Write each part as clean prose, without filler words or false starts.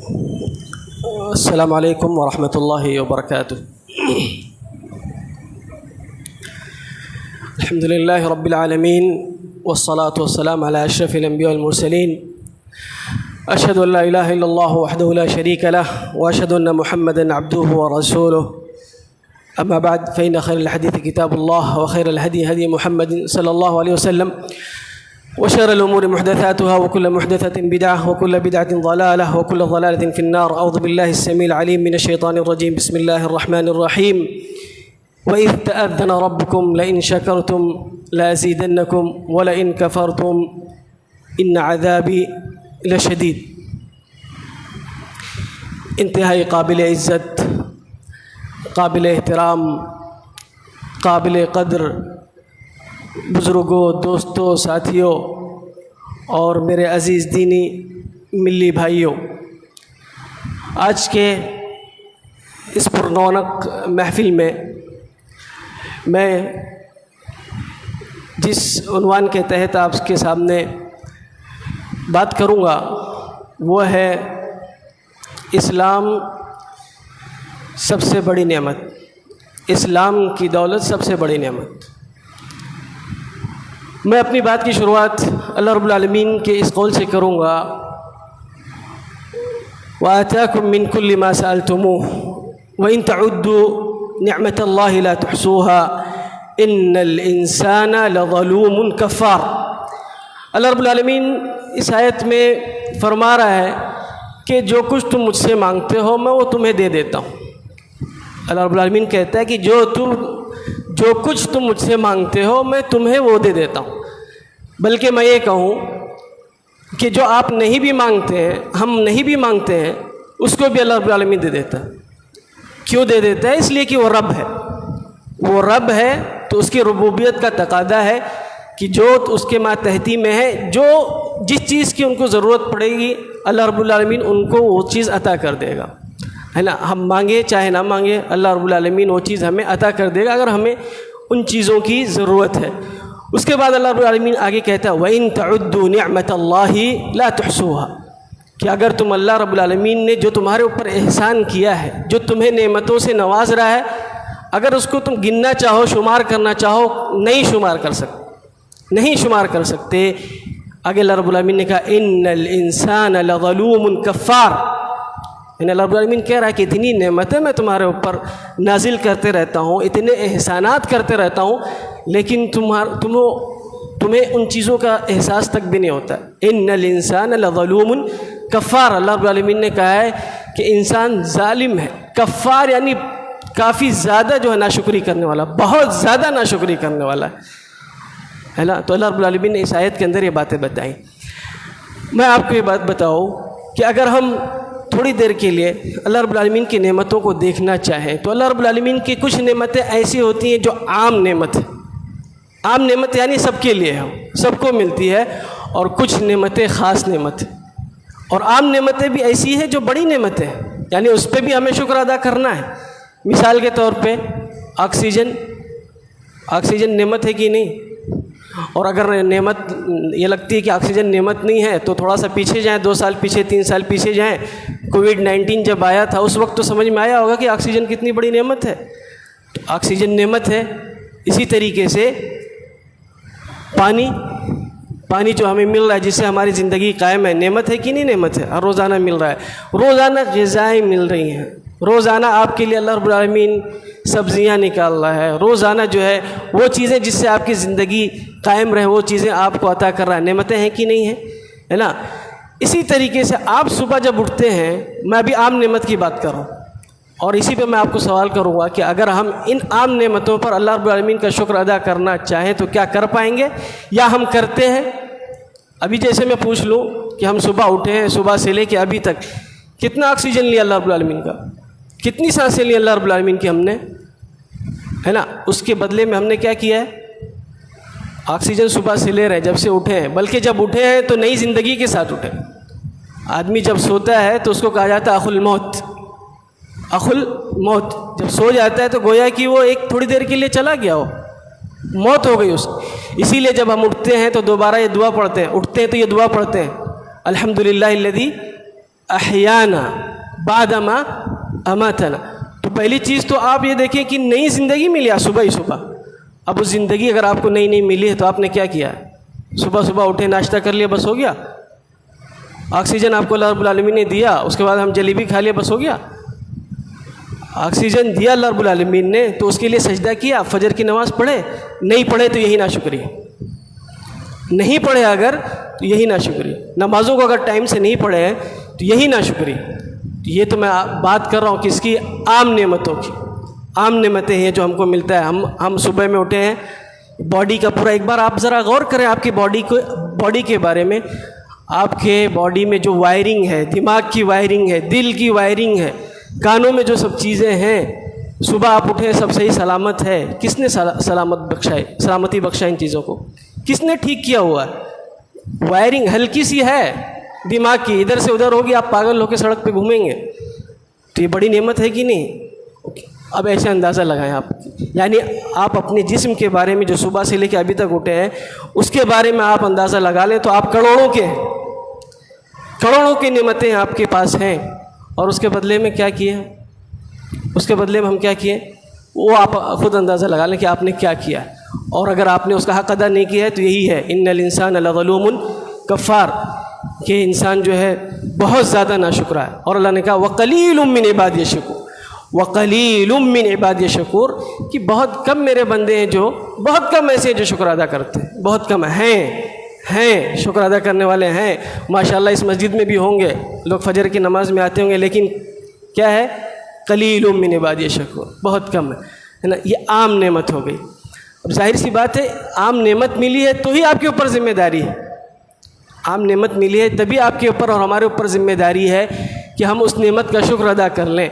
السلام علیکم ورحمۃ اللہ وبرکاتہ. الحمد للہ رب العالمین والصلاة والسلام علی اشرف الانبیاء والمرسلین. اشہد ان لا الہ الا اللہ وحدہ لا شریک لہ واشہد ان محمدا عبدہ ورسولہ. اما بعد فإن خیر الحدیث کتاب اللہ وخیر الہدی ہدی محمد صلی اللہ علیہ وسلم وشر الأمور محدثاتها وكل محدثة بدعة وكل بدعة ضلالة وكل ضلالة في النار. أعوذ بالله السميع العليم من الشيطان الرجيم. بسم الله الرحمن الرحيم. وإذ تأذن ربكم لئن شكرتم لأزيدنكم ولئن كفرتم إن عذابي لشديد. انتہائی قابل عزت، قابل احترام، قابل قدر بزرگوں، دوستوں، ساتھیوں اور میرے عزیز دینی ملی بھائیوں، آج کے اس پررونق محفل میں میں جس عنوان کے تحت آپ کے سامنے بات کروں گا وہ ہے اسلام سب سے بڑی نعمت، اسلام کی دولت سب سے بڑی نعمت. میں اپنی بات کی شروعات اللہ رب العالمین کے اس قول سے کروں گا، وَآتَاكُم مِّن كُلِّ مَا سَأَلْتُمُوهُ وَإِن تَعُدُّوا نِعْمَةَ اللَّهِ لَا تُحْصُوهَا إِنَّ الْإِنسَانَ لَظَلُومٌ كَفَّارٌ. اللہ رب العالمین اس آیت میں فرما رہا ہے کہ جو کچھ تم مجھ سے مانگتے ہو میں وہ تمہیں دے دیتا ہوں. اللہ رب العالمین کہتا ہے کہ جو کچھ تم مجھ سے مانگتے ہو میں تمہیں وہ دے دیتا ہوں. بلکہ میں یہ کہوں کہ جو آپ نہیں بھی مانگتے ہیں، ہم نہیں بھی مانگتے ہیں، اس کو بھی اللہ رب العالمین دے دیتا ہے. کیوں دے دیتا ہے؟ اس لیے کہ وہ رب ہے. وہ رب ہے تو اس کی ربوبیت کا تقاضا ہے کہ جو اس کے ماتحتی میں ہے، جو جس چیز کی ان کو ضرورت پڑے گی اللہ رب العالمین ان کو وہ چیز عطا کر دے گا، ہے نا. ہم مانگے چاہے نہ مانگے اللہ رب العالمین وہ چیز ہمیں عطا کر دے گا اگر ہمیں ان چیزوں کی ضرورت ہے. اس کے بعد اللہ رب العالمین آگے کہتا ہے وَإِن تَعُدُّوا نِعْمَةَ اللَّهِ لَا تُحْصُوهَا، کہ اگر تم اللہ رب العالمین نے جو تمہارے اوپر احسان کیا ہے، جو تمہیں نعمتوں سے نواز رہا ہے، اگر اس کو تم گننا چاہو، شمار کرنا چاہو، نہیں شمار کر سکتے. آگے اللہ رب العالمین نے کہا إِنَّ الْإِنسَانَ لَظَلُومٌ كَفَّارٌ. اللہ رب العالمین کہہ رہا ہے کہ اتنی نعمتیں میں تمہارے اوپر نازل کرتے رہتا ہوں، اتنے احسانات کرتے رہتا ہوں، لیکن تمہیں ان چیزوں کا احساس تک بھی نہیں ہوتا. ان الانسان لظلوم کفار. اللہ رب العالمین نے کہا ہے کہ انسان ظالم ہے. کفار یعنی کافی زیادہ جو ہے ناشکری کرنے والا، بہت زیادہ ناشکری کرنے والا ہے نا. تو اللہ رب العالمین نے اس آیت کے اندر یہ باتیں بتائیں. میں آپ کو یہ بات بتاؤں کہ اگر ہم تھوڑی دیر کے لیے اللہ رب العالمین کی نعمتوں کو دیکھنا چاہیں تو اللہ رب العالمین کی کچھ نعمتیں ایسی ہوتی ہیں جو عام نعمت ہے. عام نعمت یعنی سب کے لیے ہے، سب کو ملتی ہے، اور کچھ نعمتیں خاص نعمت ہے. اور عام نعمتیں بھی ایسی ہیں جو بڑی نعمتیں ہیں، یعنی اس پہ بھی ہمیں شکر ادا کرنا ہے. مثال کے طور پہ آکسیجن نعمت ہے کہ نہیں؟ اور اگر نعمت یہ لگتی ہے کہ آکسیجن نعمت نہیں ہے تو تھوڑا سا پیچھے جائیں، 2 سال پیچھے، 3 سال پیچھے جائیں. کووڈ-19 جب آیا تھا اس وقت تو سمجھ میں آیا ہوگا کہ آکسیجن کتنی بڑی نعمت ہے. تو آکسیجن نعمت ہے. اسی طریقے سے پانی جو ہمیں مل رہا ہے، جس سے ہماری زندگی قائم ہے، نعمت ہے کہ نہیں نعمت ہے؟ اور روزانہ مل رہا ہے. روزانہ غذائیں مل رہی ہیں. روزانہ آپ کے لیے اللہ رب العالمین سبزیاں نکال رہا ہے. روزانہ جو ہے وہ چیزیں جس سے آپ کی زندگی قائم رہے وہ چیزیں آپ کو عطا کر رہا ہے. نعمتیں ہیں کہ نہیں ہیں؟ ہے نا. اسی طریقے سے آپ صبح جب اٹھتے ہیں، میں ابھی عام نعمت کی بات کر رہا ہوں، اور اسی پہ میں آپ کو سوال کروں گا کہ اگر ہم ان عام نعمتوں پر اللہ رب العالمین کا شکر ادا کرنا چاہیں تو کیا کر پائیں گے یا ہم کرتے ہیں؟ ابھی جیسے میں پوچھ لوں کہ ہم صبح اٹھے ہیں، صبح سے لے کے ابھی تک کتنا آکسیجن لیا اللہ رب العالمین کا؟ کتنی سانسیں لی اللہ رب العالمین کی ہم نے؟ ہے نا. اس کے بدلے میں ہم نے کیا کیا ہے؟ آکسیجن صبح سے لے رہے ہیں جب سے اٹھے ہیں، بلکہ جب اٹھے ہیں تو نئی زندگی کے ساتھ اٹھے. آدمی جب سوتا ہے تو اس کو کہا جاتا ہے اخو الموت. جب سو جاتا ہے تو گویا کہ وہ ایک تھوڑی دیر کے لیے چلا گیا ہو، موت ہو گئی اس کی. اسی لیے جب ہم اٹھتے ہیں تو دوبارہ یہ دعا پڑھتے ہیں. اٹھتے ہیں تو یہ دعا پڑھتے ہیں الحمدللہ الذی احیانا بعدما اماتنا. تو پہلی چیز تو آپ یہ دیکھیں کہ نئی زندگی ملی ہے صبح ہی صبح. اب وہ زندگی اگر آپ کو نئی ملی ہے تو آپ نے کیا کیا ہے؟ صبح اٹھے ناشتہ کر لیا بس ہو گیا. آکسیجن آپ کو اللہ رب العالمین نے دیا, اس کے بعد ہم جلیبی کھا لیا بس ہو گیا. آکسیجن دیا اللہ رب العالمین نے تو اس کے لیے سجدہ کیا, فجر کی نماز پڑھے, نہیں پڑھے تو یہی ناشکری, نہیں پڑھے اگر تو یہی ناشکری. نمازوں کو اگر ٹائم سے نہیں پڑھے ہیں تو یہی ناشکری. یہ تو میں بات کر رہا ہوں کس کی؟ عام نعمتوں کی. عام نعمتیں ہیں جو ہم کو ملتا ہے. ہم صبح میں اٹھے ہیں, باڈی کا پورا, ایک بار آپ ذرا غور کریں آپ کی باڈی کے بارے میں. آپ کے باڈی میں جو وائرنگ ہے, دماغ کی وائرنگ ہے, دل کی وائرنگ ہے, کانوں میں جو سب چیزیں ہیں, صبح آپ اٹھیں سب صحیح سلامت ہے. کس نے سلامتی بخشا ان چیزوں کو؟ کس نے ٹھیک کیا ہوا ہے؟ وائرنگ ہلکی سی ہے دماغ کی, ادھر سے ادھر ہوگی, آپ پاگل ہو کے سڑک پہ گھومیں گے. تو یہ بڑی نعمت ہے کہ نہیں؟ اب ایسے اندازہ لگائیں آپ, یعنی آپ اپنے جسم کے بارے میں جو صبح سے لے کے ابھی تک اٹھے ہیں اس کے بارے میں آپ اندازہ لگا لیں تو آپ کروڑوں کی نعمتیں آپ کے پاس ہیں. اور اس کے بدلے میں کیا کیے؟ اس کے بدلے میں ہم کیا کیے وہ آپ خود اندازہ لگا لیں کہ آپ نے کیا کیا. اور اگر آپ نے اس کا حق ادا نہیں کیا ہے تو یہی ہے ان الانسان لظلوم کفار, کہ انسان جو ہے بہت زیادہ ناشکرا ہے. اور اللہ نے کہا وقلیل من عبادی الشکور, وقلیل من عبادی الشکور, کہ بہت کم میرے بندے ہیں جو, بہت کم ایسے ہیں جو شکر ادا کرتے ہیں, بہت کم ہیں شکر ادا کرنے والے ہیں. ماشاءاللہ اس مسجد میں بھی ہوں گے لوگ, فجر کی نماز میں آتے ہوں گے, لیکن کیا ہے؟ قلیل من عبادی الشکور, بہت کم ہے نا. یہ عام نعمت ہو گئی. اب ظاہر سی بات ہے عام نعمت ملی ہے تو ہی آپ کے اوپر ذمہ داری ہے. عام نعمت ملی ہے تبھی آپ کے اوپر اور ہمارے اوپر ذمہ داری ہے کہ ہم اس نعمت کا شکر ادا کر لیں.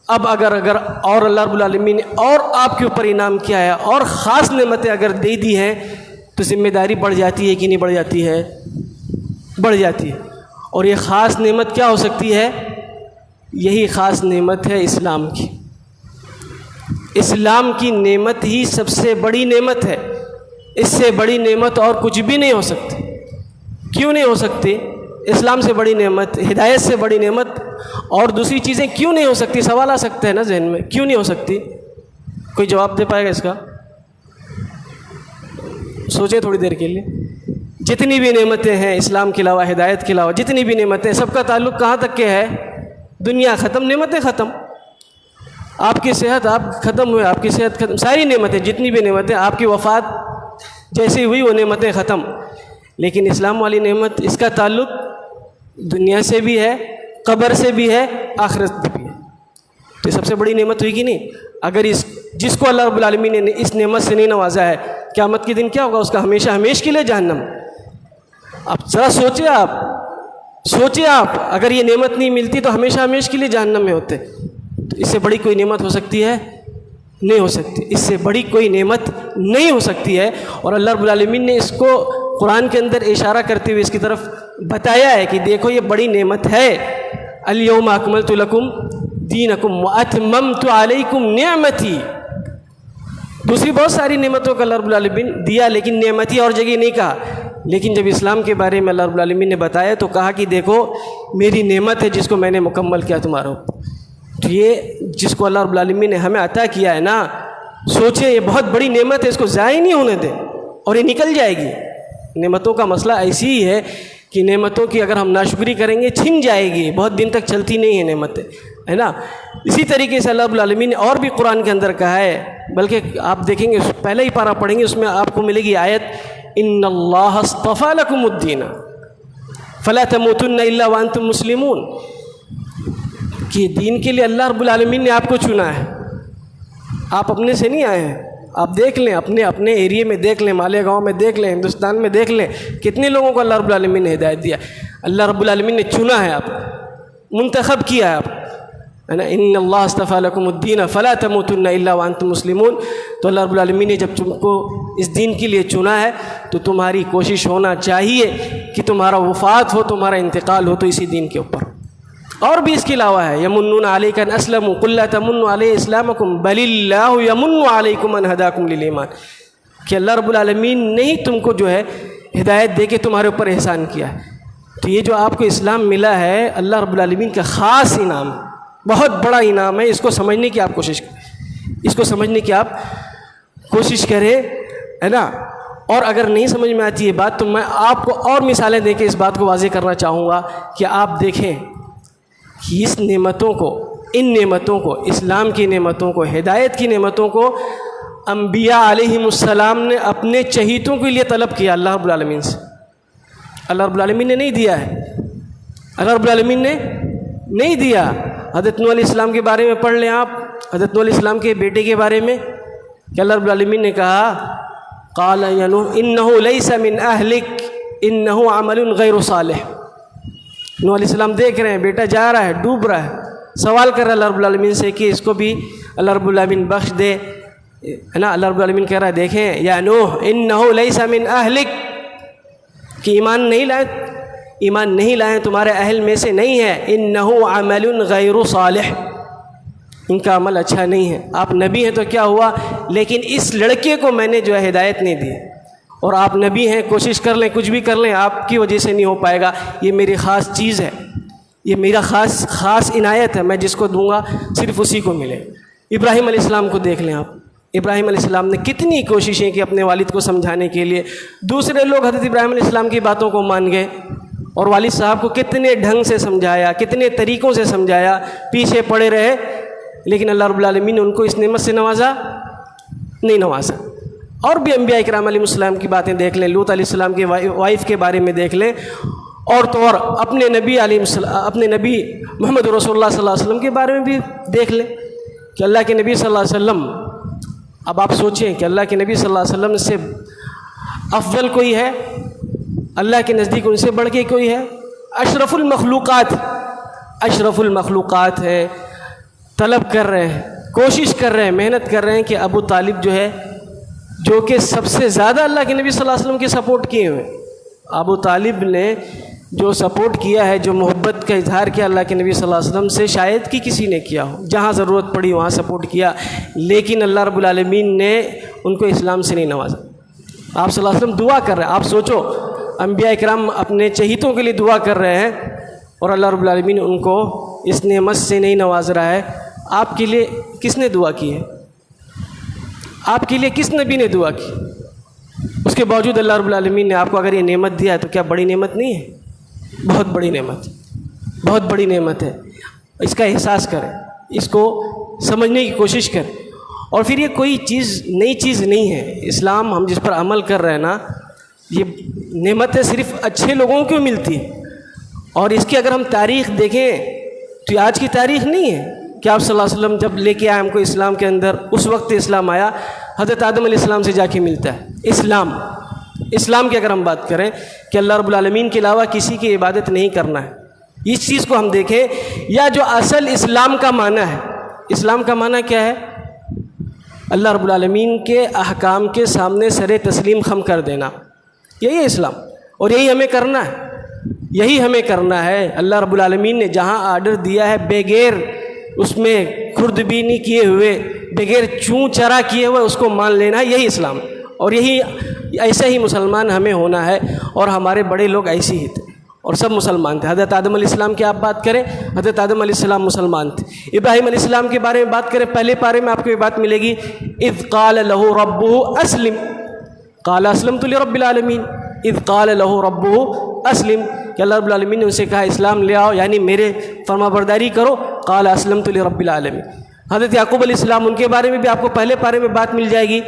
اب اگر اور اللہ رب العالمین نے اور آپ کے اوپر انعام کیا ہے اور خاص نعمتیں اگر دے دی ہیں تو ذمہ داری بڑھ جاتی ہے کہ نہیں بڑھ جاتی ہے؟ بڑھ جاتی ہے. اور یہ خاص نعمت کیا ہو سکتی ہے؟ یہی خاص نعمت ہے اسلام کی. اسلام کی نعمت ہی سب سے بڑی نعمت ہے. اس سے بڑی نعمت اور کچھ بھی نہیں ہو سکتی. کیوں نہیں ہو سکتی؟ اسلام سے بڑی نعمت, ہدایت سے بڑی نعمت اور دوسری چیزیں کیوں نہیں ہو سکتی؟ سوال آ سکتا ہے نا ذہن میں, کیوں نہیں ہو سکتی؟ کوئی جواب دے پائے گا اس کا؟ سوچیں تھوڑی دیر کے لیے. جتنی بھی نعمتیں ہیں اسلام کے علاوہ, ہدایت کے علاوہ جتنی بھی نعمتیں ہیں, سب کا تعلق کہاں تک کے ہے؟ دنیا ختم, نعمتیں ختم. آپ کی صحت آپ ختم ہوئے, آپ کی صحت ختم, ساری نعمتیں جتنی بھی نعمتیں, آپ کی وفات جیسی ہوئی وہ نعمتیں ختم. لیکن اسلام والی نعمت, اس کا تعلق دنیا سے بھی ہے, قبر سے بھی ہے, آخرت سے بھی ہے. تو سب سے بڑی نعمت ہوئی کہ نہیں؟ اگر جس کو اللہ رب العالمین نے اس نعمت سے نہیں نوازا ہے, قیامت کے دن کیا ہوگا؟ اس کا ہمیشہ کے لیے جہنم. اب ذرا سوچیں آپ اگر یہ نعمت نہیں ملتی تو ہمیشہ کے لیے جہنم میں ہوتے. تو اس سے بڑی کوئی نعمت ہو سکتی ہے؟ نہیں ہو سکتی. اس سے بڑی کوئی نعمت نہیں ہو سکتی ہے. اور اللہ رب العالمین نے اس کو قرآن کے اندر اشارہ کرتے ہوئے اس کی طرف بتایا ہے کہ دیکھو یہ بڑی نعمت ہے. الیوم اکملت لکم دینکم واتممت علیکم نعمتی. دوسری بہت ساری نعمتوں کا اللہ رب العالمین دیا, لیکن نعمتی اور جگہ نہیں کہا. لیکن جب اسلام کے بارے میں اللہ رب العالمین نے بتایا تو کہا کہ دیکھو میری نعمت ہے جس کو میں نے مکمل کیا تمہارا. تو یہ جس کو اللہ رب العالمین نے ہمیں عطا کیا ہے نا, سوچیں یہ بہت بڑی نعمت ہے, اس کو ضائع نہیں ہونے دیں اور یہ نکل جائے گی. نعمتوں کا مسئلہ ایسی ہی ہے کہ نعمتوں کی اگر ہم ناشکری کریں گے چھن جائے گی, بہت دن تک چلتی نہیں ہیں نعمتیں, ہے نا. اسی طریقے سے اللہ رب العالمین نے اور بھی قرآن کے اندر کہا ہے, بلکہ آپ دیکھیں گے پہلے ہی پارہ پڑھیں گے, اس میں آپ کو ملے گی آیت ان اللہ اصطفى لکم الدین فلا تموتن الا وانتم مسلمون, کہ دین کے لیے اللہ رب العالمین نے آپ کو چنا ہے, آپ اپنے سے نہیں آئے ہیں. آپ دیکھ لیں اپنے ایریے میں دیکھ لیں, مالیگاؤں میں دیکھ لیں, ہندوستان میں دیکھ لیں, کتنے لوگوں کو اللہ رب العالمین نے ہدایت دیا. اللہ رب العالمین نے چنا ہے, آپ منتخب کیا ہے, آپ ہے نا. ان اللہ اصطفى لکم الدین فلا تموتن الا وانتم مسلمون. تو اللہ رب العالمین نے جب تم کو اس دین کے لیے چنا ہے تو تمہاری کوشش ہونا چاہیے کہ تمہارا وفات ہو, تمہارا انتقال ہو تو اسی دین کے اوپر. اور بھی اس کے علاوہ ہے یمنون علیک ان اسلموا قل لا تمنوا علی اسلامکم بل اللہ یمن علیکم ان ہداکم للایمان, کہ اللہ رب العالمین نے ہی تم کو جو ہے ہدایت دے کے تمہارے اوپر احسان کیا ہے. تو یہ جو آپ کو اسلام ملا ہے اللہ رب العالمین کا خاص انعام، بہت بڑا انعام ہے. اس کو سمجھنے کی آپ کوشش کریں، ہے نا. اور اگر نہیں سمجھ میں آتی یہ بات تو میں آپ کو اور مثالیں دے کے اس بات کو واضح کرنا چاہوں گا کہ آپ دیکھیں کہ ان نعمتوں کو اسلام کی نعمتوں کو، ہدایت کی نعمتوں کو انبیاء علیہم السلام نے اپنے چہیتوں کے لیے طلب کیا اللہ رب العالمین سے. اللہ رب العالمین نے نہیں دیا ہے، اللہ رب العالمین نے نہیں دیا. حضرت نوح علیہ السلام کے بارے میں پڑھ لیں آپ، حضرت نوح علیہ السلام کے بیٹے کے بارے میں کہ اللہ رب العالمین نے کہا قال یا نوح انه ليس من اهلك انه عمل غیر صالح. نوح علیہ السلام دیکھ رہے ہیں بیٹا جا رہا ہے، ڈوب رہا ہے، سوال کر رہا ہے اللہ رب العالمین سے کہ اس کو بھی اللہ رب العالمین بخش دے، ہے نا. اللہ رب العالمین کہہ رہا ہے دیکھیں یا نوح انه ليس من اهلك کہ ایمان نہیں لائے تمہارے اہل میں سے نہیں ہے. انه عمل غیر صالح، ان کا عمل اچھا نہیں ہے. آپ نبی ہیں تو کیا ہوا، لیکن اس لڑکے کو میں نے جو ہے ہدایت نہیں دی. اور آپ نبی ہیں، کوشش کر لیں کچھ بھی کر لیں، آپ کی وجہ سے نہیں ہو پائے گا. یہ میری خاص چیز ہے، یہ میرا خاص عنایت ہے، میں جس کو دوں گا صرف اسی کو ملے. ابراہیم علیہ السلام کو دیکھ لیں آپ. ابراہیم علیہ السلام نے کتنی کوششیں کی اپنے والد کو سمجھانے کے لیے. دوسرے لوگ حضرت ابراہیم علیہ السلام کی باتوں کو مان گئے اور والد صاحب کو کتنے ڈھنگ سے سمجھایا، کتنے طریقوں سے سمجھایا، پیچھے پڑے رہے، لیکن اللہ رب العالمین نے ان کو اس نعمت سے نہیں نوازا. اور بھی انبیاء اکرام علیہ السلام کی باتیں دیکھ لیں، لوط علیہ السلام کی وائف کے بارے میں دیکھ لیں، اور تو اور اپنے نبی محمد رسول اللہ صلی اللہ علیہ وسلم کے بارے میں بھی دیکھ لیں کہ اللہ کے نبی صلی اللہ علیہ وسلم. اب آپ سوچیں کہ اللہ کے نبی صلی اللہ علیہ وسلم سے افضل کوئی ہے؟ اللہ کے نزدیک ان سے بڑھ کے کوئی ہے؟ اشرف المخلوقات ہے. طلب کر رہے ہیں، کوشش کر رہے ہیں، محنت کر رہے ہیں کہ ابو طالب جو ہے، جو کہ سب سے زیادہ اللہ کے نبی صلی اللہ علیہ وسلم کی سپورٹ کیے ہوئے، ابو طالب نے جو سپورٹ کیا ہے، جو محبت کا اظہار کیا اللہ کے نبی صلی اللہ علیہ وسلم سے، شاید کہ کسی نے کیا ہو. جہاں ضرورت پڑی وہاں سپورٹ کیا، لیکن اللہ رب العالمین نے ان کو اسلام سے نہیں نوازا. آپ صلی اللہ علیہ وسلم دعا کر رہے ہیں. آپ سوچو، انبیاء اکرام اپنے چہیتوں کے لیے دعا کر رہے ہیں اور اللہ رب العالمین ان کو اس نعمت سے نہیں نواز رہا ہے. آپ کے لیے کس نے دعا کی ہے؟ آپ کے لیے کس نبی نے دعا کی؟ اس کے باوجود اللہ رب العالمین نے آپ کو اگر یہ نعمت دیا ہے تو کیا بڑی نعمت نہیں ہے؟ بہت بڑی نعمت ہے. اس کا احساس کریں، اس کو سمجھنے کی کوشش کریں. اور پھر یہ کوئی نئی چیز نہیں ہے. اسلام ہم جس پر عمل کر رہے ہیں نا، یہ نعمتیں صرف اچھے لوگوں کو ملتی ہیں. اور اس کی اگر ہم تاریخ دیکھیں تو یہ آج کی تاریخ نہیں ہے کہ آپ صلی اللہ علیہ وسلم جب لے کے آئے ہم کو اسلام کے اندر، اس وقت اسلام آیا، حضرت آدم علیہ السلام سے جا کے ملتا ہے. اسلام کی اگر ہم بات کریں کہ اللہ رب العالمین کے علاوہ کسی کی عبادت نہیں کرنا ہے، اس چیز کو ہم دیکھیں. یا جو اصل اسلام کا معنی ہے، اسلام کا معنی کیا ہے؟ اللہ رب العالمین کے احکام کے سامنے سر تسلیم خم کر دینا، یہی ہے اسلام. اور یہی ہمیں کرنا ہے. اللہ رب العالمین نے جہاں آرڈر دیا ہے، بغیر اس میں خردبینی کیے ہوئے، بغیر چوں چرا کیے ہوئے اس کو مان لینا ہے، یہی اسلام. اور ایسا ہی مسلمان ہمیں ہونا ہے. اور ہمارے بڑے لوگ ایسے ہی تھے اور سب مسلمان تھے. حضرت آدم علیہ السلام کی آپ بات کریں، حضرت آدم علیہ السلام مسلمان تھے. ابراہیم علیہ السلام کے بارے میں بات کریں، پہلے پارے میں آپ کو یہ بات ملے گی، اذ قال له ربه اسلم قال اسلمت لرب العالمین. اذ قال له ربه اسلم کہ اللہ رب العالمین نے اسے کہا اسلام لے آؤ، یعنی میرے فرما برداری کرو. قال اسلمت لرب العالمین. حضرت یعقوب علیہ السلام، ان کے بارے میں بھی آپ کو پہلے پارے میں بات مل جائے گی.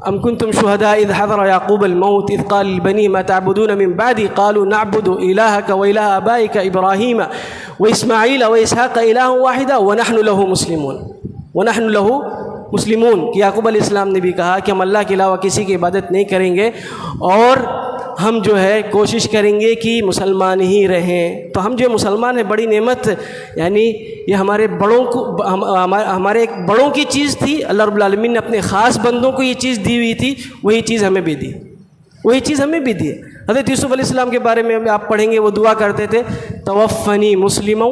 ام کنتم شہداء اذ حضر یعقوب الموت اذ قال لبنیہ ما تعبدون من بعدی قالوا نعبد الہک و الہ آبائک ابراہیم واسماعیل واسحاق الہ واحدا ونحن له مسلمون. کہ یعقوب علیہ السلام نے بھی کہا کہ ہم اللہ کے علاوہ کسی کی عبادت نہیں کریں گے اور ہم جو ہے کوشش کریں گے کہ مسلمان ہی رہیں. تو ہم جو مسلمان ہیں، بڑی نعمت، یعنی یہ ہمارے بڑوں کو، ہمارے ایک بڑوں کی چیز تھی. اللہ رب العالمین نے اپنے خاص بندوں کو یہ چیز دی ہوئی تھی، وہی چیز ہمیں بھی دی. حضرت یوسف علیہ السلام کے بارے میں آپ پڑھیں گے، وہ دعا کرتے تھے توفنی مسلما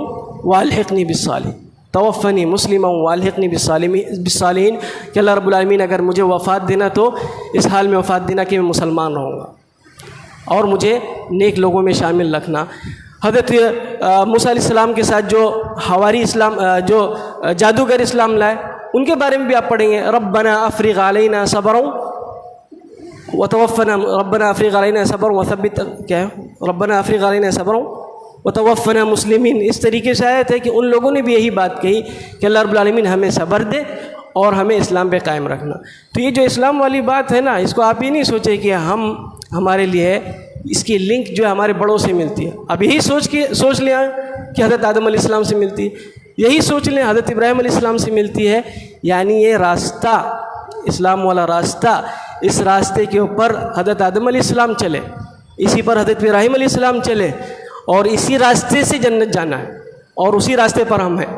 والحقنی بالصالحین. توفنی مسلما والحقنی بالصالحین کہ اللہ رب العالمین اگر مجھے وفات دینا تو اس حال میں وفات دینا کہ میں مسلمان رہوں گا. اور مجھے نیک لوگوں میں شامل رکھنا۔ حضرت موسیٰ علیہ السلام کے ساتھ جو حواری اسلام جو جادوگر اسلام لائے ان کے بارے میں بھی آپ پڑھیں گے، ربنا افرغ علینا صبرا وتوفنا، ربنا افرغ علینا صبرا وثبت، کیا ہے، ربنا افرغ علینا صبرا وتوفنا مسلمین۔ اس طریقے سے آیت ہے کہ ان لوگوں نے بھی یہی بات کہی کہ اللہ رب العالمین ہمیں صبر دے اور ہمیں اسلام پہ قائم رکھنا۔ تو یہ جو اسلام والی بات ہے نا، اس کو آپ یہ نہیں سوچیں کہ ہمارے لیے اس کی لنک جو ہے ہمارے بڑوں سے ملتی ہے۔ اب یہی سوچ لیں کہ حضرت آدم علیہ السلام سے ملتی ہے، یہی سوچ لیں حضرت ابراہیم علیہ السلام سے ملتی ہے، یعنی یہ راستہ، اسلام والا راستہ، اس راستے کے اوپر حضرت آدم علیہ السلام چلے، اسی پر حضرت ابراہیم علیہ السلام چلے، اور اسی راستے سے جنت جانا ہے، اور اسی راستے پر ہم ہیں۔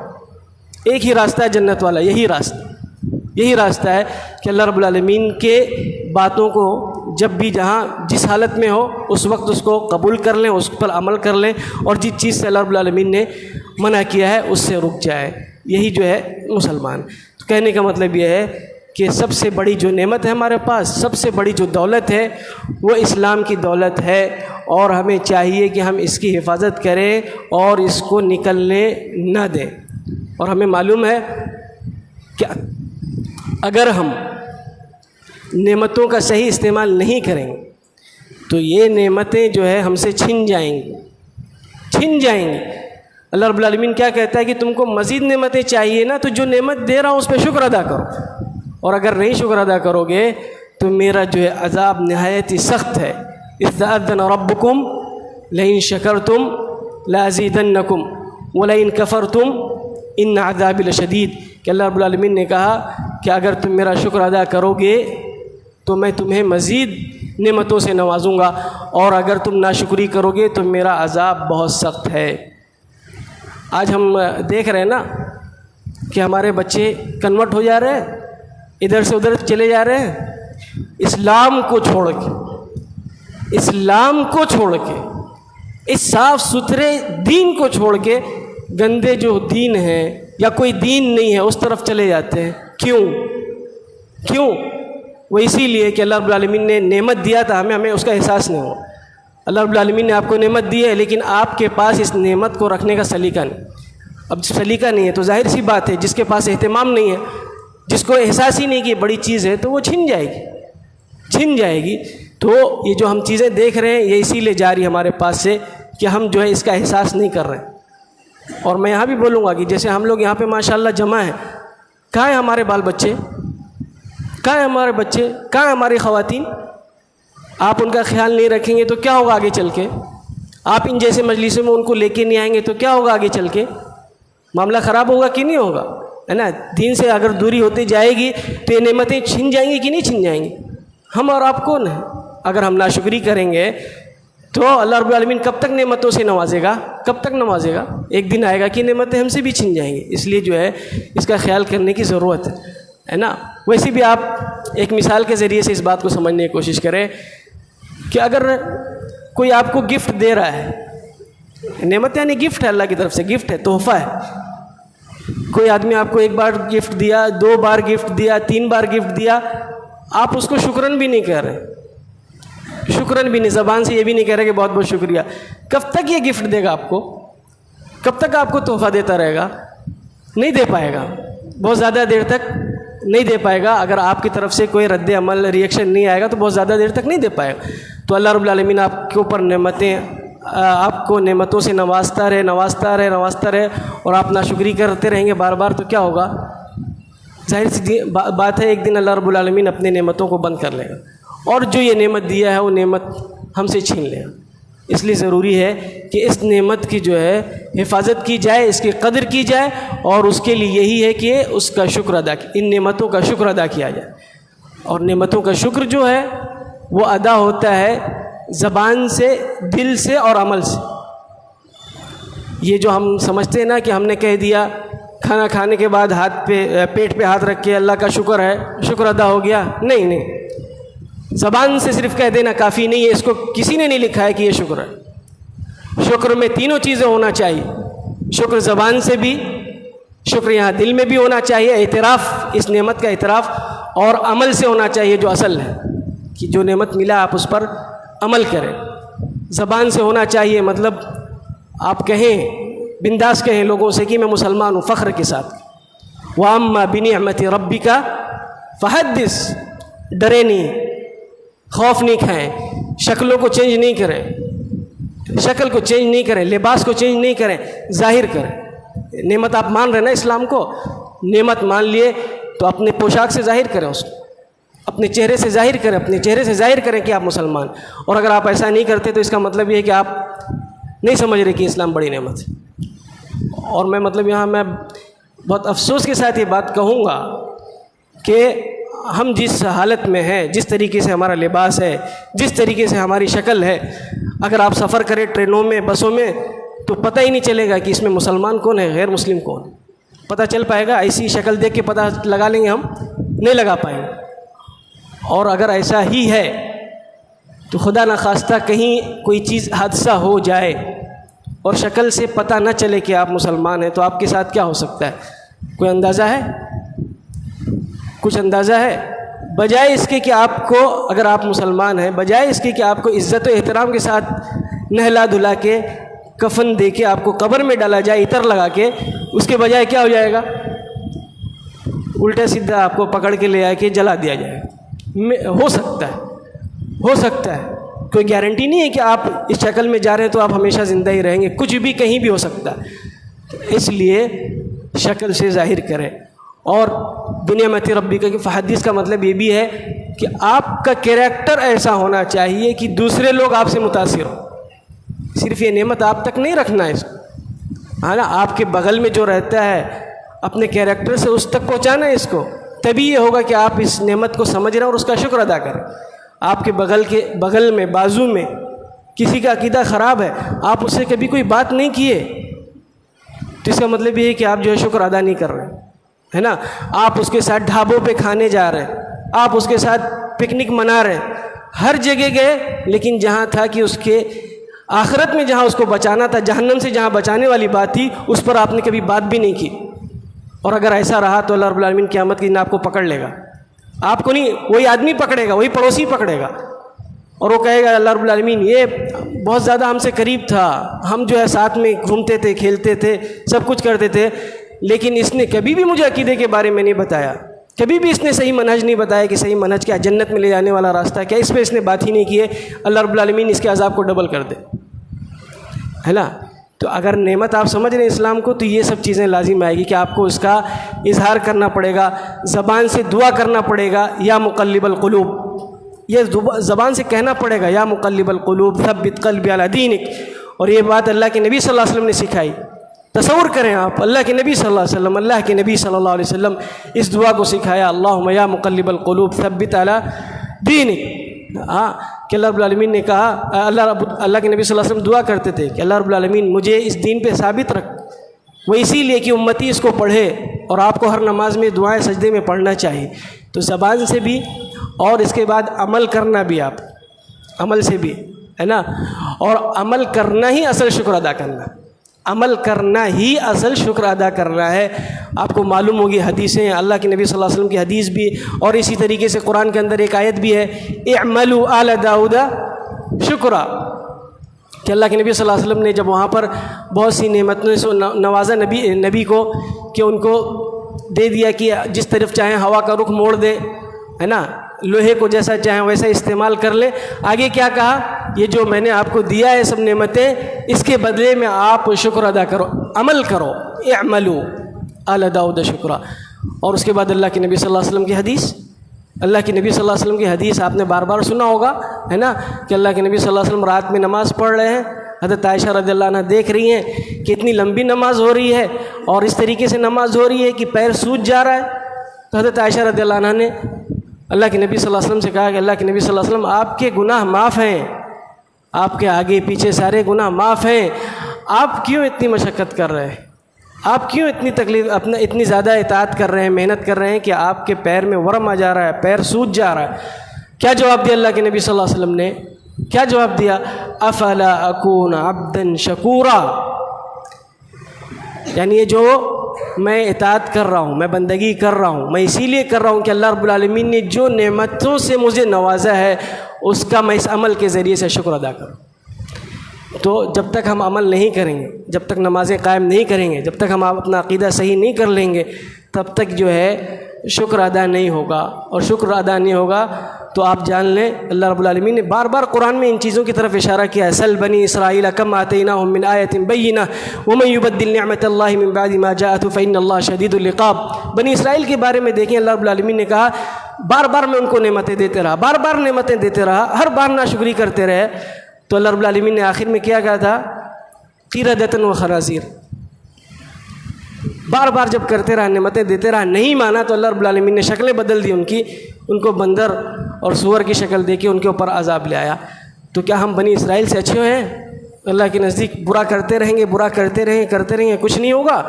ایک ہی راستہ ہے جنت والا، یہی راستہ ہے کہ اللہ رب العالمین کے باتوں کو جب بھی جہاں جس حالت میں ہو اس وقت اس کو قبول کر لیں، اس پر عمل کر لیں، اور جس چیز سے اللہ رب العالمین نے منع کیا ہے اس سے رک جائے۔ یہی جو ہے مسلمان۔ تو کہنے کا مطلب یہ ہے کہ سب سے بڑی جو نعمت ہے ہمارے پاس، سب سے بڑی جو دولت ہے وہ اسلام کی دولت ہے، اور ہمیں چاہیے کہ ہم اس کی حفاظت کریں اور اس کو نکلنے نہ دیں۔ اور ہمیں معلوم ہے کہ اگر ہم نعمتوں کا صحیح استعمال نہیں کریں گے تو یہ نعمتیں جو ہے ہم سے چھن جائیں گی۔ اللہ رب العالمین کیا کہتا ہے کہ تم کو مزید نعمتیں چاہیے نا، تو جو نعمت دے رہا ہوں اس پہ شکر ادا کرو، اور اگر نہیں شکر ادا کرو گے تو میرا جو ہے عذاب نہایت ہی سخت ہے۔ اذ تأذن ربکم لئن شکرتم لأزیدنکم ولئن کفرتم ان عذابی لشدید، کہ اللہ رب العالمین نے کہا کہ اگر تم میرا شکر ادا کرو گے تو میں تمہیں مزید نعمتوں سے نوازوں گا، اور اگر تم ناشکری کرو گے تو میرا عذاب بہت سخت ہے۔ آج ہم دیکھ رہے ہیں نا کہ ہمارے بچے کنورٹ ہو جا رہے ہیں، ادھر سے ادھر چلے جا رہے ہیں، اسلام کو چھوڑ کے، اس صاف ستھرے دین کو چھوڑ کے گندے جو دین ہیں یا کوئی دین نہیں ہے اس طرف چلے جاتے ہیں۔ کیوں؟ وہ اسی لیے کہ اللہ رب العالمین نے نعمت دیا تھا ہمیں اس کا احساس نہیں ہوا۔ اللہ رب العالمین نے آپ کو نعمت دی ہے، لیکن آپ کے پاس اس نعمت کو رکھنے کا سلیقہ نہیں۔ اب سلیقہ نہیں ہے تو ظاہر سی بات ہے، جس کے پاس اہتمام نہیں ہے، جس کو احساس ہی نہیں کہ بڑی چیز ہے، تو وہ چھن جائے گی۔ تو یہ جو ہم چیزیں دیکھ رہے ہیں یہ اسی لیے جاری ہمارے پاس سے کہ ہم جو ہے اس کا احساس نہیں کر رہے ہیں۔ اور میں یہاں بھی بولوں گا کہ جیسے ہم لوگ یہاں پہ ماشاءاللہ جمع ہیں، کہاں ہیں ہمارے بال بچے، کہاں ہیں ہماری خواتین؟ آپ ان کا خیال نہیں رکھیں گے تو کیا ہوگا آگے چل کے؟ آپ ان جیسے مجلسوں میں ان کو لے کے نہیں آئیں گے تو کیا ہوگا آگے چل کے؟ معاملہ خراب ہوگا کہ نہیں ہوگا؟ ہے نا؟ دین سے اگر دوری ہوتی جائے گی تو یہ نعمتیں چھن جائیں گی کہ نہیں چھن جائیں گی؟ ہم اور آپ کون ہیں؟ اگر ہم ناشکری کریں گے تو اللہ رب العالمین کب تک نعمتوں سے نوازے گا؟ ایک دن آئے گا کہ نعمتیں ہم سے بھی چھن جائیں گی۔ اس لیے جو ہے اس کا خیال کرنے کی ضرورت ہے نا۔ ویسے بھی آپ ایک مثال کے ذریعے سے اس بات کو سمجھنے کی کوشش کریں کہ اگر کوئی آپ کو گفٹ دے رہا ہے، نعمت یعنی گفٹ ہے، اللہ کی طرف سے گفٹ ہے، تحفہ ہے۔ کوئی آدمی آپ کو ایک بار گفٹ دیا، 2 بار گفٹ دیا، 3 بار گفٹ دیا، آپ اس کو شکراً بھی نہیں کہہ رہے، زبان سے یہ بھی نہیں کہہ رہے کہ بہت بہت شکریہ۔ کب تک یہ گفٹ دے گا آپ کو؟ کب تک آپ کو تحفہ دیتا رہے گا؟ نہیں دے پائے گا، بہت زیادہ دیر تک نہیں دے پائے گا۔ اگر آپ کی طرف سے کوئی رد عمل ریئیکشن نہیں آئے گا تو بہت زیادہ دیر تک نہیں دے پائے گا۔ تو اللہ رب العالمین آپ کے اوپر آپ کو نعمتوں سے نوازتا رہے اور آپ ناشکری کرتے رہیں گے بار بار، تو کیا ہوگا؟ ظاہر سی بات ہے ایک دن اللہ رب العالمین اپنے نعمتوں کو بند کر لے گا، اور جو یہ نعمت دیا ہے وہ نعمت ہم سے چھین لے گا۔ اس لیے ضروری ہے کہ اس نعمت کی جو ہے حفاظت کی جائے، اس کی قدر کی جائے، اور اس کے لیے یہی ہے کہ اس کا شکر ادا، ان نعمتوں کا شکر ادا کیا جائے۔ اور نعمتوں کا شکر جو ہے وہ ادا ہوتا ہے زبان سے، دل سے اور عمل سے۔ یہ جو ہم سمجھتے ہیں نا کہ ہم نے کہہ دیا کھانا کھانے کے بعد پیٹ پہ ہاتھ رکھ کے اللہ کا شکر ہے، شکر ادا ہو گیا، نہیں، زبان سے صرف کہہ دینا کافی نہیں ہے، اس کو کسی نے نہیں لکھا ہے کہ یہ شکر ہے۔ شکر میں 3 چیزیں ہونا چاہیے، شکر زبان سے بھی، شکر یہاں دل میں بھی ہونا چاہیے، اعتراف، اس نعمت کا اعتراف، اور عمل سے ہونا چاہیے جو اصل ہے، کہ جو نعمت ملا آپ اس پر عمل کریں۔ زبان سے ہونا چاہیے، مطلب آپ کہیں، بنداس کہیں لوگوں سے کہ میں مسلمان ہوں فخر کے ساتھ. وَأَمَّا بِنِعْمَةِ رَبِّكَ فَحَدِّثْ، ڈرے نہیں، خوف نہیں کھائیں، شکلوں کو چینج نہیں کریں، شکل کو چینج نہیں کریں، لباس کو چینج نہیں کریں، ظاہر کریں. نعمت آپ مان رہے نا اسلام کو، نعمت مان لیے تو اپنے پوشاک سے ظاہر کریں، اس کو اپنے چہرے سے ظاہر کریں، اپنے چہرے سے ظاہر کریں کہ آپ مسلمان. اور اگر آپ ایسا نہیں کرتے تو اس کا مطلب یہ ہے کہ آپ نہیں سمجھ رہے کہ اسلام بڑی نعمت ہے. اور میں مطلب یہاں میں بہت افسوس کے ساتھ یہ بات کہوں گا کہ ہم جس حالت میں ہیں، جس طریقے سے ہمارا لباس ہے، جس طریقے سے ہماری شکل ہے، اگر آپ سفر کریں ٹرینوں میں، بسوں میں، تو پتہ ہی نہیں چلے گا کہ اس میں مسلمان کون ہے، غیر مسلم کون ہے. پتہ چل پائے گا؟ ایسی شکل دیکھ کے پتہ لگا لیں گے ہم؟ نہیں لگا پائیں گے. اور اگر ایسا ہی ہے تو خدا نخواستہ کہیں کوئی چیز حادثہ ہو جائے اور شکل سے پتہ نہ چلے کہ آپ مسلمان ہیں، تو آپ کے ساتھ کیا ہو سکتا ہے؟ کوئی اندازہ ہے؟ کچھ اندازہ ہے؟ بجائے اس کے کہ آپ کو، اگر آپ مسلمان ہیں، بجائے اس کے کہ آپ کو عزت و احترام کے ساتھ نہلا دھلا کے کفن دے کے آپ کو قبر میں ڈالا جائے عطر لگا کے، اس کے بجائے کیا ہو جائے گا؟ الٹا سیدھا آپ کو پکڑ کے لے آ کے جلا دیا جائے گا. ہو سکتا ہے، ہو سکتا ہے، کوئی گارنٹی نہیں ہے کہ آپ اس شکل میں جا رہے ہیں تو آپ ہمیشہ زندہ ہی رہیں گے، کچھ بھی کہیں بھی ہو سکتا ہے. اس لیے شکل سے ظاہر کریں. اور بنعمت ربک کی فحدث کا مطلب یہ بھی ہے کہ آپ کا کیریکٹر ایسا ہونا چاہیے کہ دوسرے لوگ آپ سے متاثر ہوں. صرف یہ نعمت آپ تک نہیں رکھنا ہے اس کو، ہاں نا، آپ کے بغل میں جو رہتا ہے اپنے کیریکٹر سے اس تک پہنچانا ہے اس کو. تبھی یہ ہوگا کہ آپ اس نعمت کو سمجھ رہے ہیں اور اس کا شکر ادا کریں. آپ کے بغل میں، بازو میں کسی کا عقیدہ خراب ہے، آپ اس سے کبھی کوئی بات نہیں کیے، تو اس کا مطلب یہ ہے کہ آپ جو ہے شکر ادا نہیں کر رہے ہے نا. آپ اس کے ساتھ ڈھابوں پہ کھانے جا رہے ہیں، آپ اس کے ساتھ پکنک منا رہے ہیں، ہر جگہ گئے، لیکن جہاں تھا کہ اس کے آخرت میں جہاں اس کو بچانا تھا، جہنم سے جہاں بچانے والی بات تھی، اس پر آپ نے کبھی بات بھی نہیں کی. اور اگر ایسا رہا تو اللہ رب العالمین قیامت کے دن آپ کو پکڑ لے گا. آپ کو نہیں، وہی آدمی پکڑے گا، وہی پڑوسی پکڑے گا، اور وہ کہے گا اللہ رب العالمین یہ بہت زیادہ ہم سے قریب تھا، ہم جو ہے ساتھ میں گھومتے تھے، کھیلتے تھے، سب کچھ کرتے تھے، لیکن اس نے کبھی بھی مجھے عقیدے کے بارے میں نہیں بتایا، کبھی بھی اس نے صحیح منہج نہیں بتایا کہ صحیح منہج کیا، جنت میں لے جانے والا راستہ کیا، اس پہ اس نے بات ہی نہیں کی ہے. اللہ رب العالمین اس کے عذاب کو ڈبل کر دے، ہے نا. تو اگر نعمت آپ سمجھ رہے ہیں اسلام کو، تو یہ سب چیزیں لازم آئے گی کہ آپ کو اس کا اظہار کرنا پڑے گا، زبان سے دعا کرنا پڑے گا، یا مقلب القلوب، یہ زبان سے کہنا پڑے گا، یا مقلب القلوب ثبت قلبی علی دینک. اور یہ بات اللہ کے نبی صلی اللہ علیہ وسلم نے سکھائی. تصور کریں آپ، اللہ کے نبی صلی اللہ علیہ وسلم، اللہ کے نبی صلی اللہ علیہ وسلم اس دعا کو سکھایا، اللہم یا مقلب القلوب ثبت علی دینک. ہاں، کہ اللہ رب العالمین نے کہا، اللہ کے نبی صلی اللہ علیہ وسلم دعا کرتے تھے کہ اللہ رب العالمین مجھے اس دین پہ ثابت رکھ. وہ اسی لیے کہ امتی اس کو پڑھے، اور آپ کو ہر نماز میں دعائیں سجدے میں پڑھنا چاہیے. تو زبان سے بھی اور اس کے بعد عمل کرنا بھی، آپ عمل سے بھی، ہے نا. اور عمل کرنا ہی اصل شکر ادا کرنا، عمل کرنا ہی اصل شکر ادا کرنا ہے. آپ کو معلوم ہوگی حدیثیں، اللہ کے نبی صلی اللہ علیہ وسلم کی حدیث بھی، اور اسی طریقے سے قرآن کے اندر ایک آیت بھی ہے، اعملوا آل داؤد شکرا، کہ اللہ کے نبی صلی اللہ علیہ وسلم نے جب وہاں پر بہت سی نعمتوں سے نوازا نبی کو، کہ ان کو دے دیا کہ جس طرف چاہیں ہوا کا رخ موڑ دے، ہے نا، لوہے کو جیسا چاہیں ویسا استعمال کر لے. آگے کیا کہا؟ یہ جو میں نے آپ کو دیا ہے سب نعمتیں، اس کے بدلے میں آپ شکر ادا کرو، عمل کرو، اعملوا آل داؤد شکرا. اور اس کے بعد اللہ کے نبی صلی اللہ علیہ وسلم کی حدیث، اللہ کے نبی صلی اللہ علیہ وسلم کی حدیث آپ نے بار بار سنا ہوگا، ہے نا، کہ اللہ کے نبی صلی اللہ علیہ وسلم رات میں نماز پڑھ رہے ہیں، حضرت عائشہ رضی اللہ عنہ دیکھ رہی ہیں کہ اتنی لمبی نماز ہو رہی ہے اور اس طریقے سے نماز ہو رہی ہے کہ پیر سوج جا رہا ہے. تو حضرت عائشہ رضی اللہ عنہ نے اللہ کے نبی صلی اللہ علیہ وسلم سے کہا کہ اللہ کے نبی صلی اللہ علیہ وسلم آپ کے گناہ معاف ہیں، آپ کے آگے پیچھے سارے گناہ معاف ہیں، آپ کیوں اتنی مشقت کر رہے ہیں، آپ کیوں اتنی تکلیف، اتنی زیادہ اطاعت کر رہے ہیں، محنت کر رہے ہیں کہ آپ کے پیر میں ورم آ جا رہا ہے، پیر سوج جا رہا ہے. کیا جواب دیا اللہ کے نبی صلی اللہ علیہ وسلم نے؟ کیا جواب دیا؟ افلا اکون عبدا شکورا، یعنی یہ جو میں اطاعت کر رہا ہوں، میں بندگی کر رہا ہوں، میں اسی لیے کر رہا ہوں کہ اللہ رب العالمین نے جو نعمتوں سے مجھے نوازا ہے اس کا میں اس عمل کے ذریعے سے شکر ادا کروں. تو جب تک ہم عمل نہیں کریں گے، جب تک نمازیں قائم نہیں کریں گے، جب تک ہم اپنا عقیدہ صحیح نہیں کر لیں گے، تب تک جو ہے شکر ادا نہیں ہوگا، اور شکر ادا نہیں ہوگا تو آپ جان لیں اللہ رب العالمین نے بار بار قرآن میں ان چیزوں کی طرف اشارہ کیا ہے. سل بنی اسرائیل کم آتیناہم من آیۃ بینہ ومن یبدل نعمت اللہ من بعد ما جاءتہ فإن اللہ شدید العقاب. بنی اسرائیل کے بارے میں دیکھیں، اللہ رب العالمین نے کہا بار بار میں ان کو نعمتیں دیتے رہا، بار بار نعمتیں دیتے رہا، ہر بار ناشکری کرتے رہے. تو اللہ رب العالمین نے آخر میں کیا کہا تھا؟ قردۃ وخنازیر. بار بار جب کرتے رہا، نعمتیں دیتے رہا، نہیں مانا تو اللہ رب العالمین نے شکلیں بدل دی ان کو بندر اور سور کی شکل دے کے ان کے اوپر عذاب لے آیا. تو کیا ہم بنی اسرائیل سے اچھے ہیں؟ اللہ کے نزدیک برا کرتے رہیں گے، برا کرتے رہیں گے، کچھ نہیں ہوگا.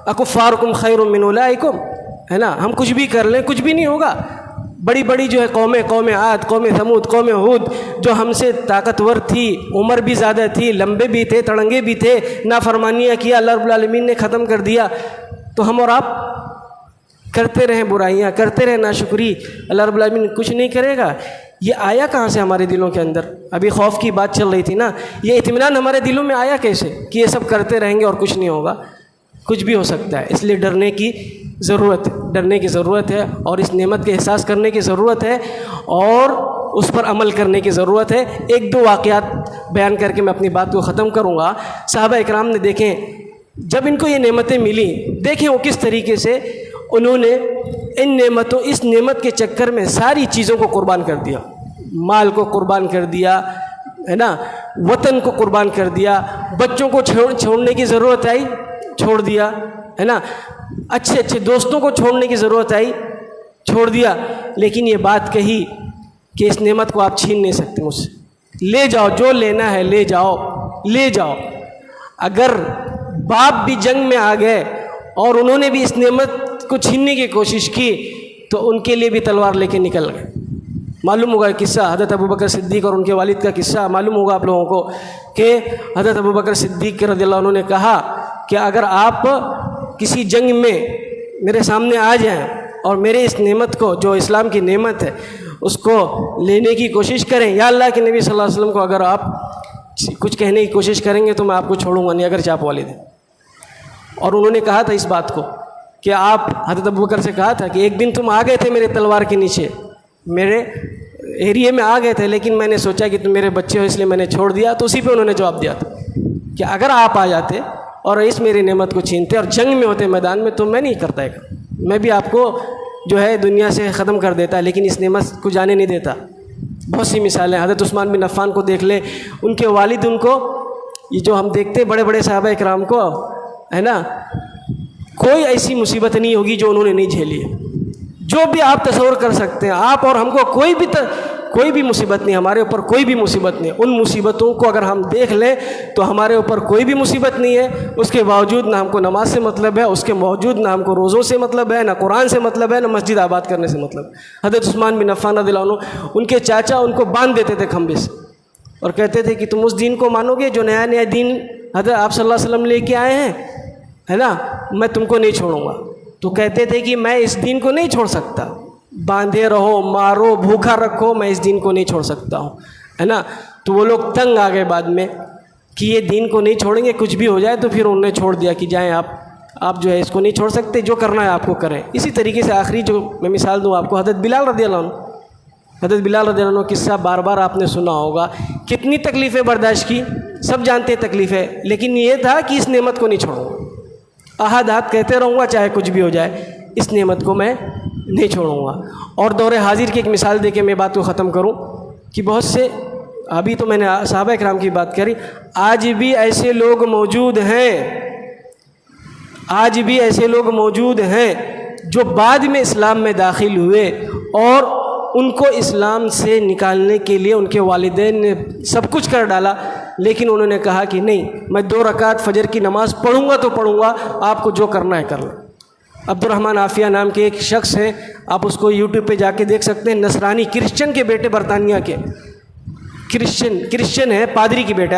اکفارکم خیر من اولئکم، ہے نا، ہم کچھ بھی کر لیں کچھ بھی نہیں ہوگا. بڑی بڑی جو ہے قوم عاد، قوم ثمود، قوم ہود، جو ہم سے طاقتور تھی، عمر بھی زیادہ تھی، لمبے بھی تھے، تڑنگے بھی تھے، نافرمانیاں کیا، اللہ رب العالمین نے ختم کر دیا. تو ہم اور آپ کرتے رہیں برائیاں، کرتے رہیں ناشکری، اللہ رب العالمین کچھ نہیں کرے گا. یہ آیا کہاں سے ہمارے دلوں کے اندر؟ ابھی خوف کی بات چل رہی تھی نا، یہ اطمینان ہمارے دلوں میں آیا کیسے کہ یہ سب کرتے رہیں گے اور کچھ نہیں ہوگا؟ کچھ بھی ہو سکتا ہے. اس لیے ڈرنے کی ضرورت ہے اور اس نعمت کے احساس کرنے کی ضرورت ہے اور اس پر عمل کرنے کی ضرورت ہے. ایک دو واقعات بیان کر کے میں اپنی بات کو ختم کروں گا. صحابہ اکرام نے دیکھیں جب ان کو یہ نعمتیں ملیں، دیکھیں وہ کس طریقے سے انہوں نے اس نعمت کے چکر میں ساری چیزوں کو قربان کر دیا. مال کو قربان کر دیا، ہے نا، وطن کو قربان کر دیا، بچوں کو چھوڑنے کی ضرورت آئی چھوڑ دیا، ہے نا، اچھے دوستوں کو چھوڑنے کی ضرورت آئی چھوڑ دیا. لیکن یہ بات کہی کہ اس نعمت کو آپ چھین نہیں سکتے مجھ سے، لے جاؤ، جو لینا ہے لے جاؤ. اگر باپ بھی جنگ میں آ گئے اور انہوں نے بھی اس نعمت کو چھیننے کی کوشش کی تو ان کے لیے بھی تلوار لے کے نکل گئے. معلوم ہوگا قصہ حضرت ابوبکر صدیق اور ان کے والد کا قصہ معلوم ہوگا آپ لوگوں کو کہ حضرت ابوبکر صدیق رضی اللہ عنہ نے کہا کہ اگر آپ کسی جنگ میں میرے سامنے آ جائیں اور میرے اس نعمت کو، جو اسلام کی نعمت ہے، اس کو لینے کی کوشش کریں، یا اللہ کے نبی صلی اللہ علیہ وسلم کو اگر آپ کچھ کہنے کی کوشش کریں گے تو میں آپ کو چھوڑوں گا نہیں، اگر چاپ والد ہیں. اور انہوں نے کہا تھا اس بات کو کہ آپ حضرت ابوبکر سے کہا تھا کہ ایک دن تم آ گئے تھے میرے تلوار کے نیچے، میرے ایریے میں آ گئے تھے، لیکن میں نے سوچا کہ تم میرے بچے ہو اس لیے میں نے چھوڑ دیا. تو اسی پہ انہوں نے جواب دیا تھا کہ اگر آپ آ جاتے اور اس میری نعمت کو چھینتے اور جنگ میں ہوتے میدان میں تو میں نہیں کرتا ہے، میں بھی آپ کو جو ہے دنیا سے ختم کر دیتا، لیکن اس نعمت کو جانے نہیں دیتا. بہت سی مثالیں، حضرت عثمان بن عفان کو دیکھ لیں، ان کے والد ان کو، یہ جو ہم دیکھتے بڑے بڑے صحابہ اکرام کو، ہے نا، کوئی ایسی مصیبت نہیں ہوگی جو انہوں نے نہیں جھیلی ہے. جو بھی آپ تصور کر سکتے ہیں، آپ اور ہم کو کوئی بھی مصیبت نہیں، ہمارے اوپر کوئی بھی مصیبت نہیں. ان مصیبتوں کو اگر ہم دیکھ لیں تو ہمارے اوپر کوئی بھی مصیبت نہیں ہے. اس کے باوجود نہ ہم کو نماز سے مطلب ہے، اس کے باوجود نہ ہم کو روزوں سے مطلب ہے، نہ قرآن سے مطلب ہے، نہ مسجد آباد کرنے سے مطلب. حضرت عثمان بن عفان رضی اللہ عنہ، ان کے چاچا ان کو باندھ دیتے تھے کھمبے سے اور کہتے تھے کہ تم اس دین کو مانو گے جو نیا دین حضرت آپ صلی اللہ علیہ وسلم لے کے آئے ہیں، ہے نا، میں تم کو نہیں چھوڑوں گا. تو کہتے تھے کہ میں اس دین کو نہیں چھوڑ سکتا، باندھے رہو، مارو، بھوکا رکھو، میں اس دین کو نہیں چھوڑ سکتا ہوں، ہے نا. تو وہ لوگ تنگ آ گئے بعد میں کہ یہ دین کو نہیں چھوڑیں گے، کچھ بھی ہو جائے. تو پھر انہوں نے چھوڑ دیا کہ جائیں آپ جو ہے اس کو نہیں چھوڑ سکتے، جو کرنا ہے آپ کو کریں. اسی طریقے سے آخری جو میں مثال دوں آپ کو، حضرت بلال رضی اللہ عنہ قصہ بار بار آپ نے سنا ہوگا. کتنی تکلیفیں برداشت کی، سب جانتے ہیں تکلیفیں، لیکن یہ تھا کہ اس نعمت کو نہیں چھوڑوں گا، احادات کہتے رہوں گا چاہے کچھ بھی ہو جائے، اس نعمت کو میں نہیں چھوڑوں گا. اور دور حاضر کی ایک مثال دے کے میں بات کو ختم کروں کہ بہت سے، ابھی تو میں نے صحابہ اکرام کی بات کری، آج بھی ایسے لوگ موجود ہیں جو بعد میں اسلام میں داخل ہوئے اور ان کو اسلام سے نکالنے کے لیے ان کے والدین نے سب کچھ کر ڈالا، لیکن انہوں نے کہا کہ نہیں، میں 2 رکعت فجر کی نماز پڑھوں گا تو پڑھوں گا، آپ کو جو کرنا ہے کر لیں. عبد الرحمن عافیہ نام کے ایک شخص ہیں، آپ اس کو یوٹیوب پہ جا کے دیکھ سکتے ہیں، نصرانی کرسچن کے بیٹے، برطانیہ کے کرسچن ہے، پادری کے بیٹے،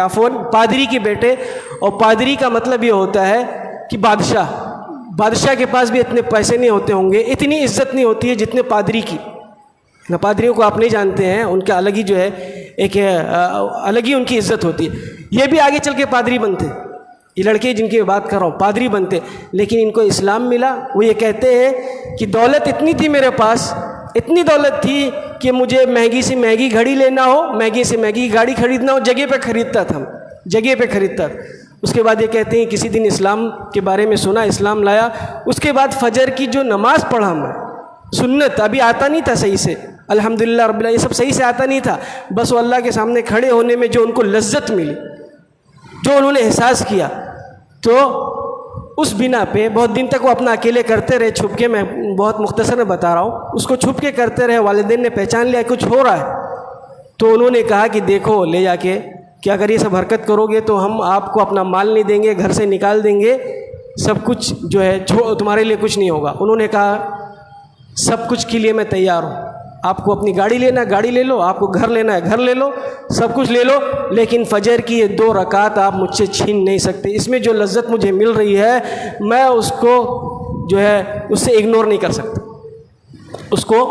پادری کے بیٹے. اور پادری کا مطلب یہ ہوتا ہے کہ بادشاہ کے پاس بھی اتنے پیسے نہیں ہوتے ہوں گے، اتنی عزت نہیں ہوتی ہے جتنے پادری کی. پادریوں کو آپ نہیں جانتے ہیں، ان کا الگ ہی جو ہے ایک الگ ہی ان کی عزت ہوتی ہے. یہ بھی آگے چل کے پادری بنتے, یہ لڑکے جن کی بات کر رہا ہوں پادری بنتے, لیکن ان کو اسلام ملا. وہ یہ کہتے ہیں کہ دولت اتنی تھی میرے پاس, اتنی دولت تھی کہ مجھے مہنگی سے مہنگی گھڑی لینا ہو, مہنگی سے مہنگی گاڑی خریدنا ہو, جگہ پہ خریدتا تھا, جگہ پہ خریدتا تھا. اس کے بعد یہ کہتے ہیں کسی دن اسلام کے بارے میں سنا, اسلام لایا. اس کے بعد فجر کی جو نماز پڑھا میں, سنت ابھی آتا نہیں تھا صحیح سے, الحمدللہ رب العالمین, یہ سب صحیح سے آتا نہیں تھا. بس وہ اللہ کے سامنے کھڑے ہونے میں جو ان کو لذت ملی, جو انہوں نے احساس کیا, تو اس بنا پہ بہت دن تک وہ اپنا اکیلے کرتے رہے چھپ کے. میں بہت مختصر میں بتا رہا ہوں, اس کو چھپ کے کرتے رہے. والدین نے پہچان لیا کچھ ہو رہا ہے, تو انہوں نے کہا کہ دیکھو لے جا کے کہ اگر یہ سب حرکت کرو گے تو ہم آپ کو اپنا مال نہیں دیں گے, گھر سے نکال دیں گے, سب کچھ جو ہے تمہارے لیے کچھ نہیں ہوگا. انہوں نے کہا سب کچھ کے لیے میں تیار ہوں, آپ کو اپنی گاڑی لینا ہے گاڑی لے لو, آپ کو گھر لینا ہے گھر لے لو, سب کچھ لے لو, لیکن فجر کی یہ 2 رکعت آپ مجھ سے چھین نہیں سکتے. اس میں جو لذت مجھے مل رہی ہے میں اس کو جو ہے اس سے اگنور نہیں کر سکتا, اس کو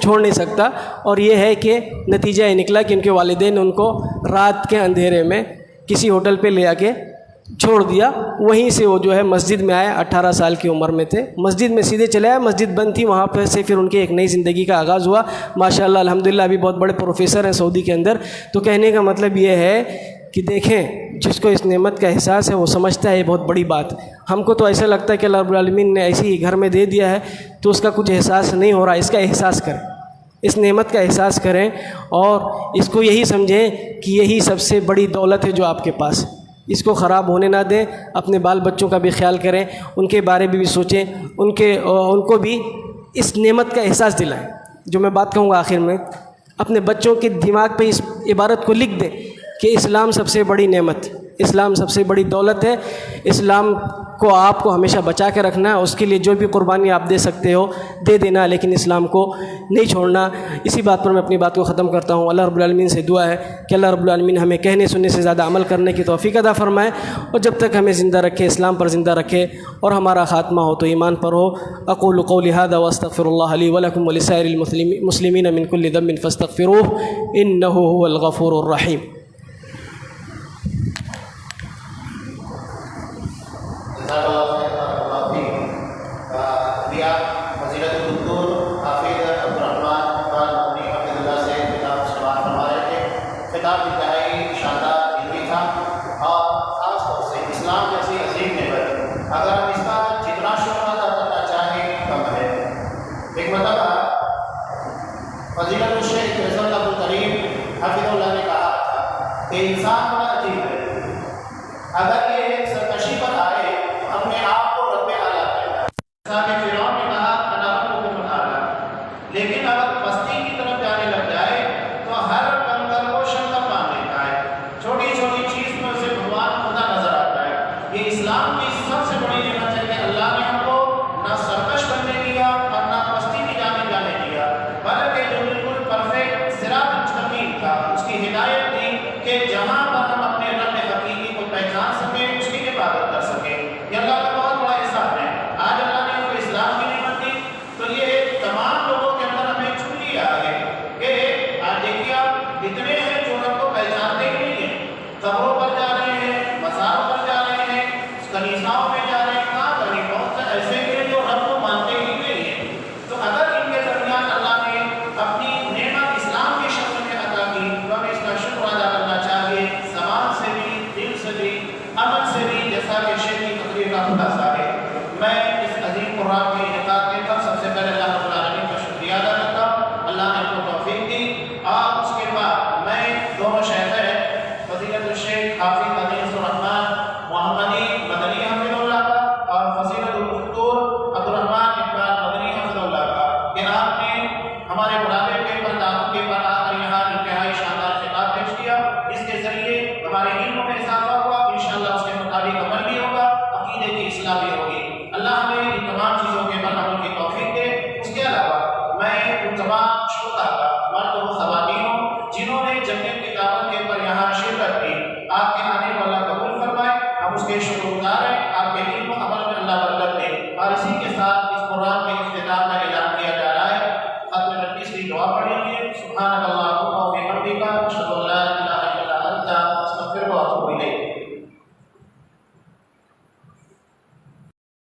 چھوڑ نہیں سکتا. اور یہ ہے کہ نتیجہ یہ نکلا کہ ان کے والدین نے ان کو رات کے اندھیرے میں کسی ہوٹل پہ لے آ کے چھوڑ دیا. وہیں سے وہ جو ہے مسجد میں آئے, 18 سال کی عمر میں تھے, مسجد میں سیدھے چلے آئے. مسجد بند تھی, وہاں پہ سے پھر ان کی ایک نئی زندگی کا آغاز ہوا. ماشاءاللہ الحمدللہ ابھی بہت بڑے پروفیسر ہیں سعودی کے اندر. تو کہنے کا مطلب یہ ہے کہ دیکھیں جس کو اس نعمت کا احساس ہے وہ سمجھتا ہے یہ بہت بڑی بات. ہم کو تو ایسا لگتا ہے کہ اللہ رب العالمین نے ایسے ہی گھر میں دے دیا ہے تو اس کا کچھ احساس نہیں ہو رہا. اس کا احساس کریں, اس نعمت کا احساس کریں, اور اس کو یہی سمجھیں کہ یہی سب سے بڑی دولت ہے جو آپ کے پاس. اس کو خراب ہونے نہ دیں. اپنے بال بچوں کا بھی خیال کریں, ان کے بارے میں بھی سوچیں, ان کو بھی اس نعمت کا احساس دلائیں. جو میں بات کہوں گا آخر میں, اپنے بچوں کے دماغ پہ اس عبارت کو لکھ دیں کہ اسلام سب سے بڑی نعمت, اسلام سب سے بڑی دولت ہے. اسلام کو آپ کو ہمیشہ بچا کے رکھنا ہے, اس کے لیے جو بھی قربانی آپ دے سکتے ہو دے دینا, لیکن اسلام کو نہیں چھوڑنا. اسی بات پر میں اپنی بات کو ختم کرتا ہوں. اللہ رب العالمین سے دعا ہے کہ اللہ رب العالمین ہمیں کہنے سننے سے زیادہ عمل کرنے کی توفیق عطا فرمائے, اور جب تک ہمیں زندہ رکھے اسلام پر زندہ رکھے, اور ہمارا خاتمہ ہو تو ایمان پر ہو. اقول قولی ھذا واستغفر اللہ لی ولکم ولسائر المسلمین من کل ذنب فاستغفروہ انہ ھو الغفور الرحیم.